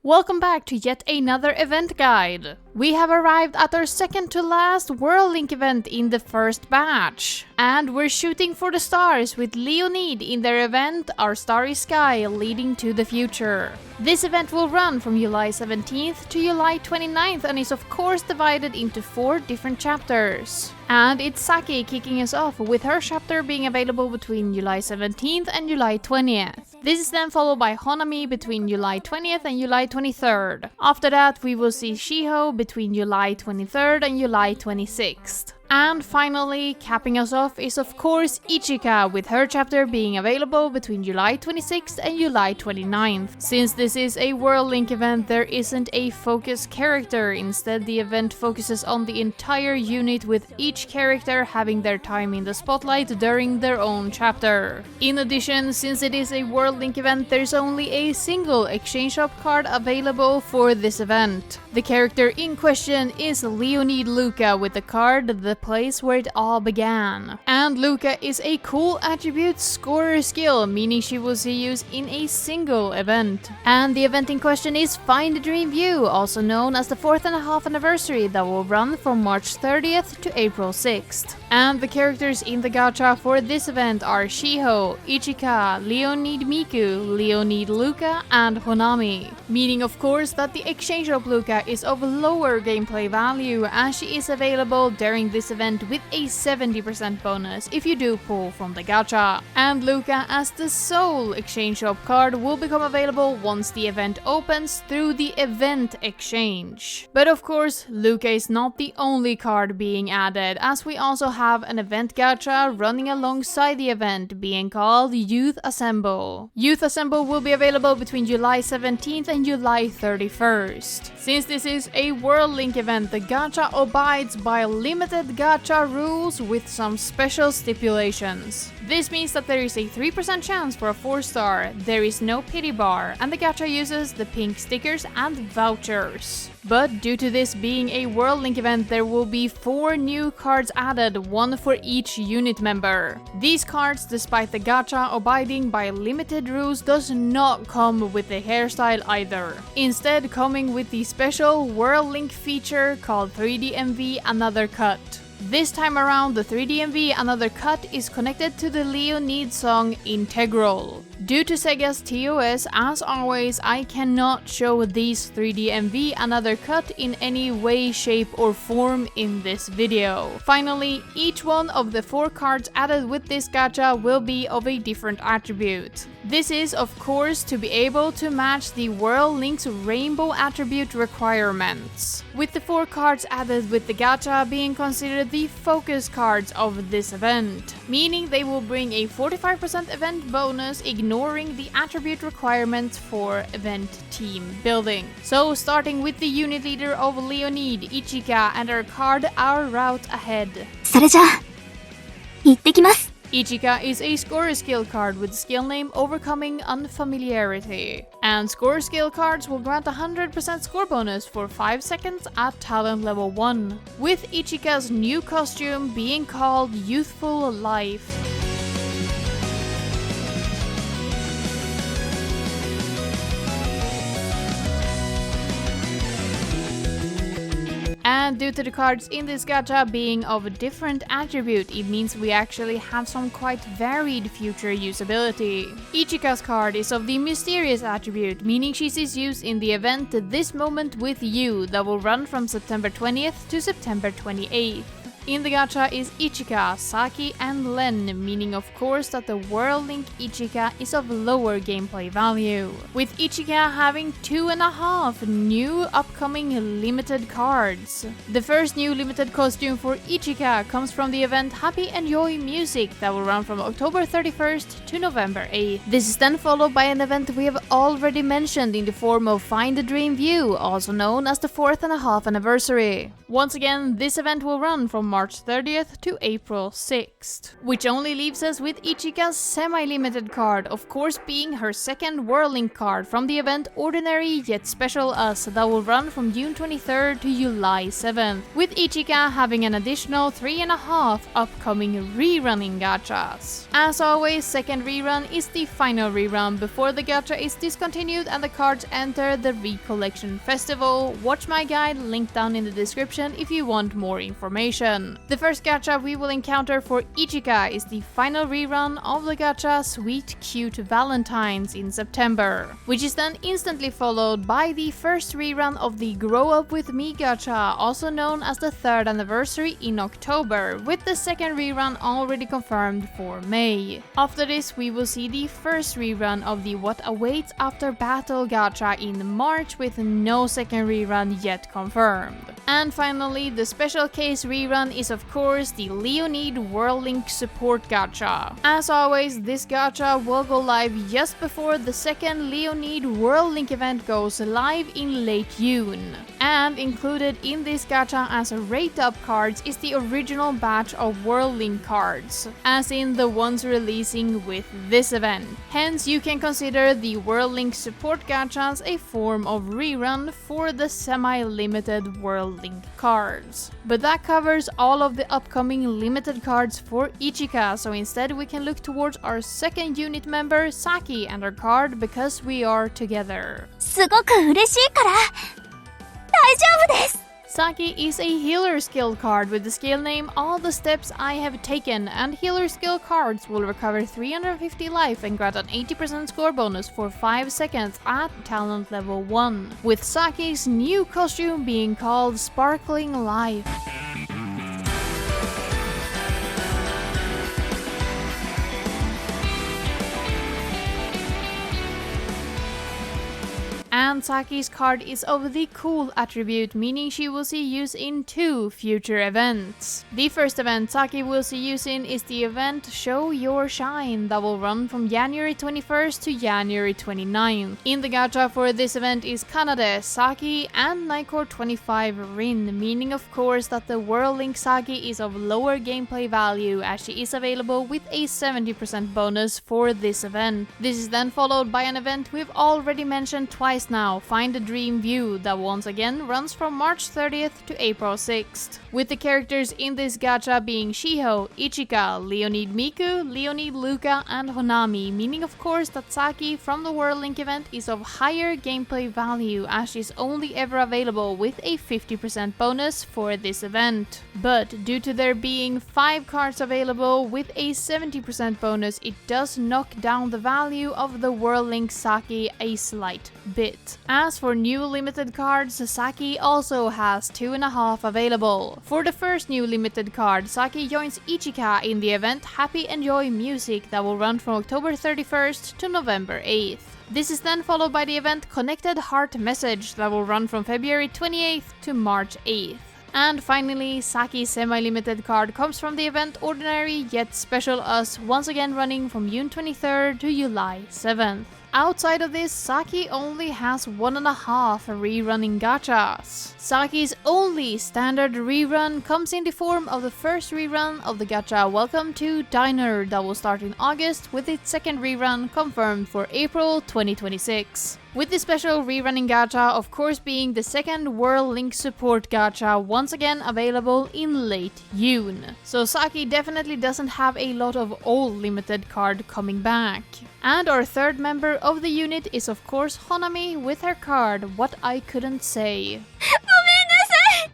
Welcome back to yet another event guide. We have arrived at our second to last World Link event in the first batch. And we're shooting for the stars with Leonid in their event Our Starry Sky Leading to the Future. This event will run from July 17th to July 29th and is of course divided into 4 different chapters. And it's Saki kicking us off with her chapter being available between July 17th and July 20th. This is then followed by Honami between July 20th and July 23rd. After that we will see Shiho between July 23rd and July 26th. And finally, capping us off is of course Ichika, with her chapter being available between July 26th and July 29th. Since this is a World Link event, there isn't a focus character. Instead, the event focuses on the entire unit, with each character having their time in the spotlight during their own chapter. In addition, since it is a World Link event, there's only a single exchange shop card available for this event. The character in question is Leonid Luca, with the card The Place Where It All Began. And Luca is a cool attribute scorer skill, meaning she will see use in a single event. And the event in question is Find a Dream View, also known as the 4.5 anniversary, that will run from March 30th to April 6th. And the characters in the gacha for this event are Shiho, Ichika, Leonid Miku, Leonid Luca, and Honami. Meaning of course that the exchange shop Luca is of lower gameplay value, as she is available during this event with a 70% bonus if you do pull from the gacha. And Luca as the sole exchange shop card will become available once the event opens through the event exchange. But of course, Luca is not the only card being added, as we also have an event gacha running alongside the event being called Youth Assemble. Youth Assemble will be available between July 17th and July 31st. Since this is a World Link event, the gacha abides by limited gacha rules with some special stipulations. This means that there is a 3% chance for a 4-star, there is no pity bar, and the gacha uses the pink stickers and vouchers. But due to this being a World Link event, there will be 4 new cards added, 1 for each unit member. These cards, despite the gacha abiding by limited rules, does not come with the hairstyle either. Instead, coming with the special World Link feature called 3DMV Another Cut. This time around, the 3DMV Another Cut is connected to the Leonid song Integral. Due to Sega's TOS, as always, I cannot show these 3DMV Another Cut in any way, shape or form in this video. Finally, each one of the 4 cards added with this gacha will be of a different attribute. This is of course to be able to match the World Link's rainbow attribute requirements, with the 4 cards added with the gacha being considered the focus cards of this event, meaning they will bring a 45% event bonus, ignoring the attribute requirements for event team building. So starting with the unit leader of Leonid, Ichika, and her card Our Route Ahead. それじゃあ、行ってきます。 Ichika is a scorer skill card with skill name Overcoming Unfamiliarity. And scorer skill cards will grant 100% score bonus for 5 seconds at talent level 1, with Ichika's new costume being called Youthful Life. And due to the cards in this gacha being of a different attribute, it means we actually have some quite varied future usability. Ichika's card is of the mysterious attribute, meaning she sees use in the event This Moment With You that will run from September 20th to September 28th. In the gacha is Ichika, Saki, and Len, meaning of course that the World Link Ichika is of lower gameplay value, with Ichika having 2.5 new upcoming limited cards. The first new limited costume for Ichika comes from the event Happy Enjoy Music that will run from October 31st to November 8th. This is then followed by an event we have already mentioned in the form of Find a Dream View, also known as the 4.5 anniversary. Once again, this event will run from March March 30th to April 6th. Which only leaves us with Ichika's semi-limited card, of course being her second Whirlink card from the event Ordinary Yet Special Us that will run from June 23rd to July 7th, with Ichika having an additional 3.5 upcoming rerunning gachas. As always, second rerun is the final rerun before the gacha is discontinued and the cards enter the Recollection Festival. Watch my guide, linked down in the description if you want more information. The first gacha we will encounter for Ichika is the final rerun of the gacha Sweet Cute Valentines in September, which is then instantly followed by the first rerun of the Grow Up With Me gacha, also known as the 3rd anniversary in October, with the second rerun already confirmed for May. After this we will see the first rerun of the What Awaits After Battle gacha in March, with no second rerun yet confirmed. And finally, the special case rerun is of course the Leonid Whirlink Support gacha. As always, this gacha will go live just before the second Leonid Whirlink event goes live in late June. And included in this gacha as rate up cards is the original batch of Whirlink cards, as in the ones releasing with this event. Hence, you can consider the Whirlink Support gachas a form of rerun for the semi-limited Whirlink cards. But that covers all of the upcoming limited cards for Ichika, so instead we can look towards our second unit member Saki and her card Because We Are Together. すごく嬉しいから大丈夫です。 Saki is a healer skill card with the skill name All the Steps I Have Taken, and healer skill cards will recover 350 life and grant an 80% score bonus for 5 seconds at talent level 1, with Saki's new costume being called Sparkling Life. And Saki's card is of the cool attribute, meaning she will see use in 2 future events. The first event Saki will see use in is the event Show Your Shine that will run from January 21st to January 29th. In the gacha for this event is Kanade, Saki, and Nicor 25 Rin, meaning of course that the Whirlink Saki is of lower gameplay value as she is available with a 70% bonus for this event. This is then followed by an event we've already mentioned twice now, Find a Dream View, that once again runs from March 30th to April 6th, with the characters in this gacha being Shiho, Ichika, Leonid Miku, Leonid Luca, and Honami, meaning of course that Saki from the Whirlink event is of higher gameplay value as she's only ever available with a 50% bonus for this event. But due to there being 5 cards available with a 70% bonus, it does knock down the value of the Whirlink Saki a slight bit. As for new limited cards, Saki also has 2.5 available. For the first new limited card, Saki joins Ichika in the event Happy Enjoy Music that will run from October 31st to November 8th. This is then followed by the event Connected Heart Message that will run from February 28th to March 8th. And finally, Saki's semi-limited card comes from the event Ordinary Yet Special Us, once again running from June 23rd to July 7th. Outside of this, Saki only has 1.5 rerunning gachas. Saki's only standard rerun comes in the form of the first rerun of the gacha Welcome to Diner that will start in August, with its second rerun confirmed for April 2026. With the special rerunning gacha of course being the second Whirlink Support gacha, once again available in late June. So Saki definitely doesn't have a lot of old limited card coming back. And our third member of the unit is of course Honami with her card What I Couldn't Say. ごめんなさい。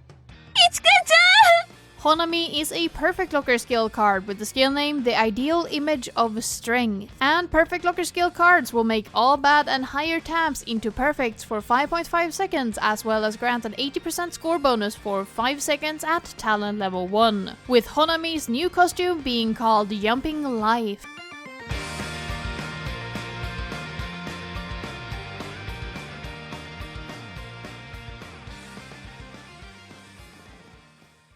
いちかちゃん。 Honami is a Perfect Locker skill card with the skill name The Ideal Image of Strength. And Perfect Locker skill cards will make all bad and higher tabs into perfects for 5.5 seconds, as well as grant an 80% score bonus for 5 seconds at talent level 1, with Honami's new costume being called Jumping Life.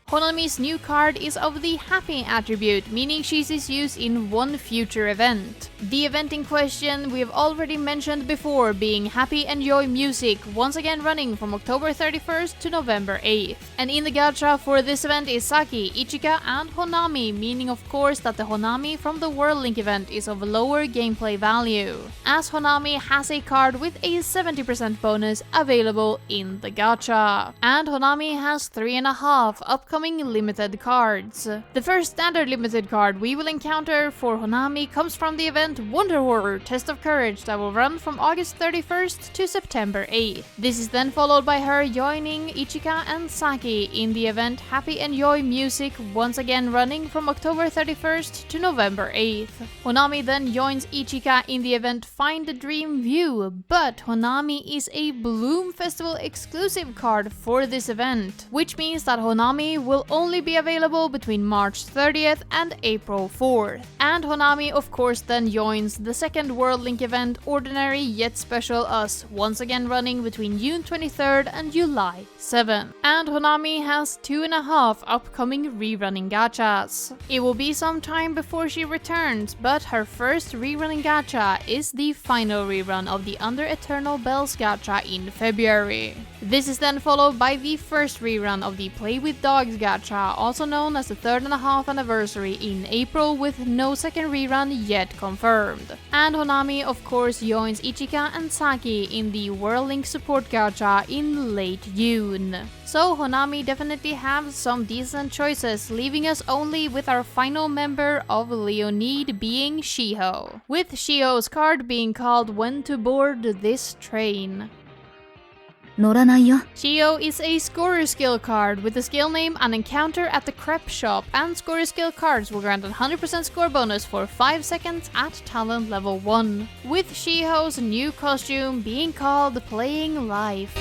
Honami's new card is of the happy attribute, meaning she is used in one future event. The event in question we have already mentioned before, being Happy Enjoy Music, once again running from October 31st to November 8th. And in the gacha for this event is Saki, Ichika and Honami, meaning of course that the Honami from the World Link event is of lower gameplay value, as Honami has a card with a 70% bonus available in the gacha. And Honami has 3.5 upcoming limited cards. The first standard limited card we will encounter for Honami comes from the event Wonder Horror Test of Courage that will run from August 31st to September 8th. This is then followed by her joining Ichika and Saki in the event Happy Enjoy Music, once again running from October 31st to November 8th. Honami then joins Ichika in the event Find the Dream View, but Honami is a Bloom Festival exclusive card for this event, which means that Honami will only be available between March 30th and April 4th. And Honami of course then joins the second World Link event Ordinary Yet Special Us, once again running between June 23rd and July 7th. And Honami has 2.5 upcoming rerunning gachas. It will be some time before she returns, but her first rerunning gacha is the final rerun of the Under Eternal Bells gacha in February. This is then followed by the first rerun of the Play with Dogs gacha, also known as the 3.5 anniversary in April, with no second rerun yet confirmed. And Honami of course joins Ichika and Saki in the World Link support gacha in late June. So Honami definitely have some decent choices, leaving us only with our final member of Leonid being Shiho, with Shiho's card being called When to Board This Train. 乗らないよ。 Shiho is a scorer skill card with the skill name An Encounter at the Crepe Shop, and scorer skill cards will grant a 100% score bonus for 5 seconds at talent level 1, with Shiho's new costume being called Playing Life.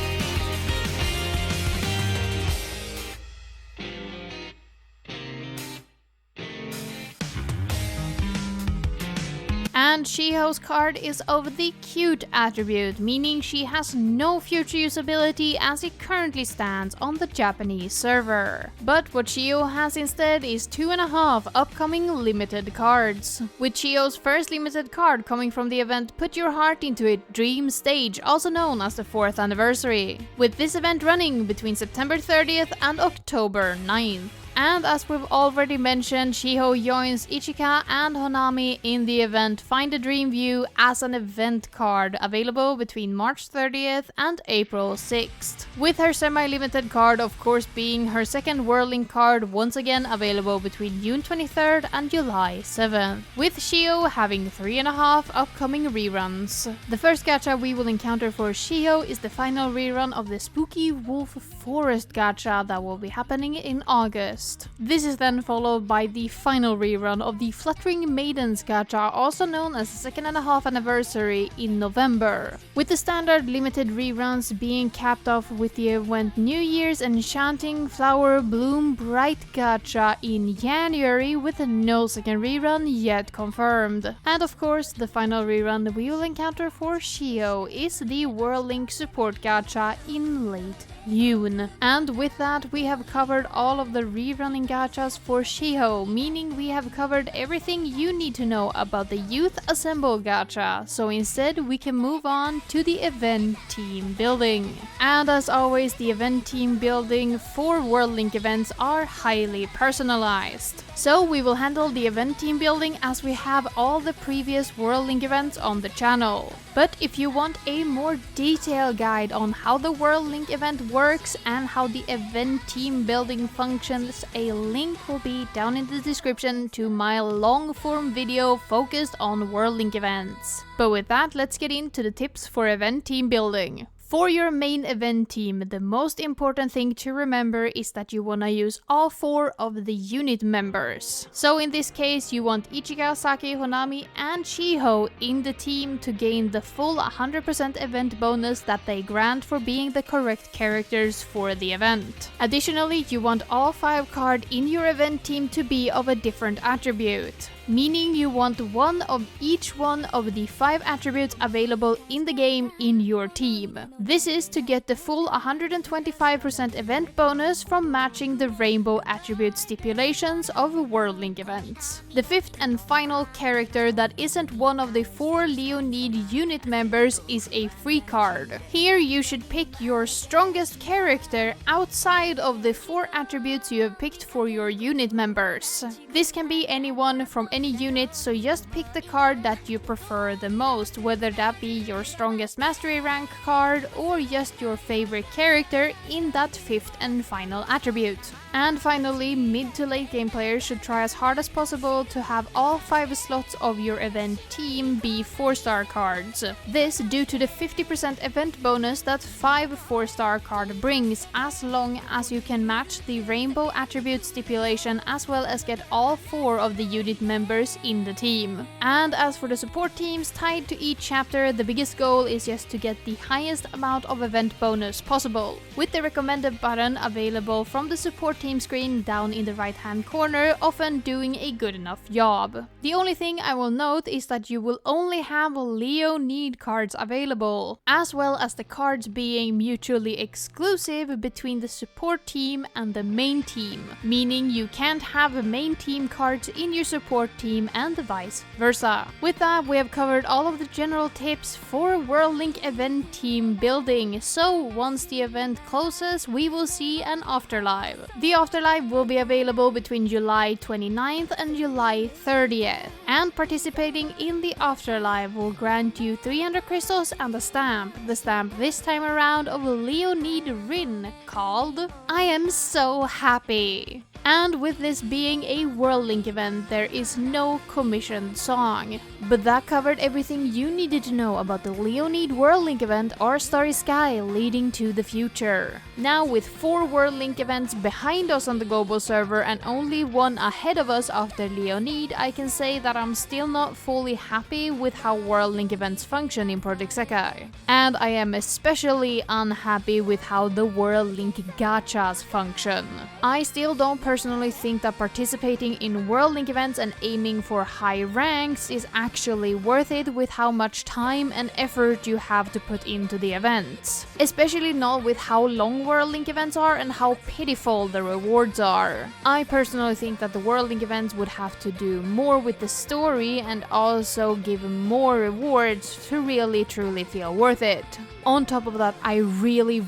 And Shiho's card is of the cute attribute, meaning she has no future usability as it currently stands on the Japanese server. But what Shiho has instead is 2.5 upcoming limited cards, with Shiho's first limited card coming from the event Put Your Heart Into It Dream Stage, also known as the 4th anniversary, with this event running between September 30th and October 9th. And as we've already mentioned, Shiho joins Ichika and Honami in the event Find a Dream View as an event card, available between March 30th and April 6th. With her semi-limited card of course being her second World Link card, once again available between June 23rd and July 7th. With Shiho having 3.5 upcoming reruns. The first gacha we will encounter for Shiho is the final rerun of the Spooky Wolf Forest gacha that will be happening in August. This is then followed by the final rerun of the Fluttering Maidens gacha, also known as the 2.5 anniversary in November, with the standard limited reruns being capped off with the event New Year's Enchanting Flower Bloom Bright gacha in January, with no second rerun yet confirmed. And of course the final rerun we will encounter for Shiho is the World Link support gacha in late June. And with that we have covered all of the rerunning gachas for Shiho, meaning we have covered everything you need to know about the Youth Assemble gacha, so instead we can move on to the event team building. And as always, the event team building for World Link events are highly personalized. So we will handle the event team building as we have all the previous World Link events on the channel. But if you want a more detailed guide on how the World Link event works and how the event team building functions, a link will be down in the description to my long form video focused on World Link events. But with that, let's get into the tips for event team building. For your main event team, the most important thing to remember is that you wanna use all 4 of the unit members. So in this case, you want Ichika, Saki, Honami, and Shiho in the team to gain the full 100% event bonus that they grant for being the correct characters for the event. Additionally, you want all 5 cards in your event team to be of a different attribute. meaning you want one of each one of the 5 attributes available in the game in your team. This is to get the full 125% event bonus from matching the rainbow attribute stipulations of World Link events. The 5th and final character that isn't one of the 4 Leonid unit members is a free card. Here you should pick your strongest character outside of the 4 attributes you have picked for your unit members. This can be anyone from any unit, so just pick the card that you prefer the most, whether that be your strongest mastery rank card or just your favorite character in that 5th and final attribute. And finally, mid to late game players should try as hard as possible to have all 5 slots of your event team be 4-star cards. This due to the 50% event bonus that 5 4-star card brings, as long as you can match the rainbow attribute stipulation as well as get all 4 of the unit members in the team. And as for the support teams tied to each chapter, the biggest goal is just to get the highest amount of event bonus possible, with the recommended button available from the support team screen down in the right hand corner, often doing a good enough job. The only thing I will note is that you will only have Leonid cards available, as well as the cards being mutually exclusive between the support team and the main team, meaning you can't have main team cards in your support team and vice versa. With that, we have covered all of the general tips for World Link event team building, so once the event closes, we will see an afterlife. The afterlife will be available between July 29th and July 30th, and participating in the afterlife will grant you 300 crystals and a stamp. The stamp this time around of Leonid Rin, called I Am So Happy. And with this being a World Link event, there is no commissioned song. But that covered everything you needed to know about the Leonid World Link event or Starry Sky leading to the future. Now, with 4 World Link events behind us on the global server and only 1 ahead of us after Leonid, I can say that I'm still not fully happy with how World Link events function in Project Sekai. And I am especially unhappy with how the World Link Gachas function. I still don't personally think that participating in World Link events and aiming for high ranks is actually worth it with how much time and effort you have to put into the events. Especially not with how long World Link events are and how pitiful the rewards are. I personally think that the World Link events would have to do more with the story and also give more rewards to really truly feel worth it. On top of that, I really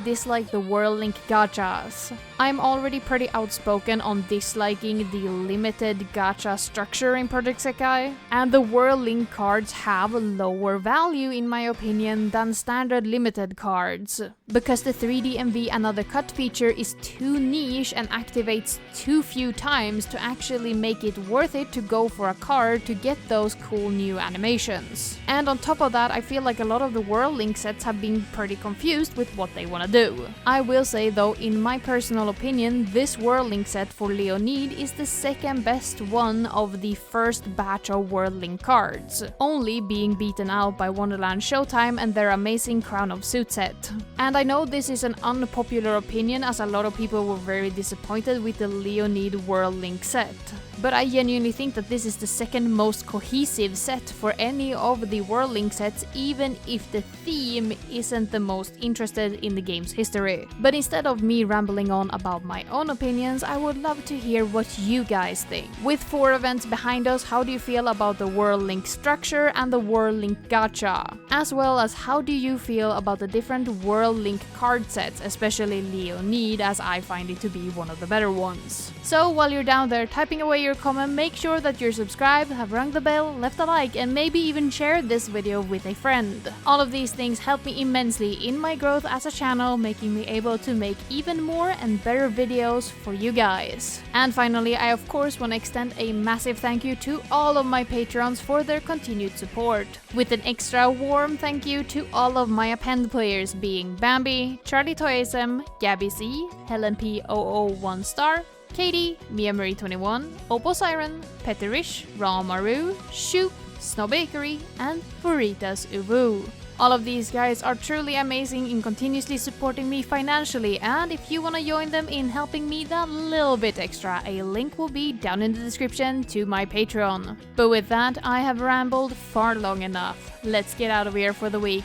dislike the World Link Gachas. I'm already pretty outspoken on disliking the limited gacha structure in Project Sekai, and the World Link cards have lower value in my opinion than standard limited cards, because the 3D MV Another Cut feature is too niche and activates too few times to actually make it worth it to go for a card to get those cool new animations. And on top of that, I feel like a lot of the World Link sets have been pretty confused with what they want to do. I will say though, in my personal opinion, this World Link set for Leonid is the second best one of the first batch of World Link cards, only being beaten out by Wonderland Showtime and their amazing Crown of Suit set. And I know this is an unpopular opinion, as a lot of people were very disappointed with the Leonid World Link set. But I genuinely think that this is the second most cohesive set for any of the World Link sets, even if the theme isn't the most interested in the game's history. But instead of me rambling on about my own opinions, I would love to hear what you guys think. With 4 events behind us, how do you feel about the World Link structure and the World Link Gacha? As well as how do you feel about the different World Link card sets, especially Leonid, as I find it to be one of the better ones. So while you're down there typing away your comment, make sure that you're subscribed, have rung the bell, left a like, and maybe even shared this video with a friend. All of these things help me immensely in my growth as a channel, making me able to make even more and better videos for you guys. And finally, I of course want to extend a massive thank you to all of my patrons for their continued support, with an extra warm thank you to all of my append players, being Bambi, Charlie Toysm, Gabby C, Helen P001 Star, Katie, Mia Marie 21, Opal Siren, Petterish, Ramaru, Shoop, Snow Bakery, and Furitas Uvu. All of these guys are truly amazing in continuously supporting me financially, and if you want to join them in helping me that little bit extra, a link will be down in the description to my Patreon. But with that, I have rambled far long enough. Let's get out of here for the week.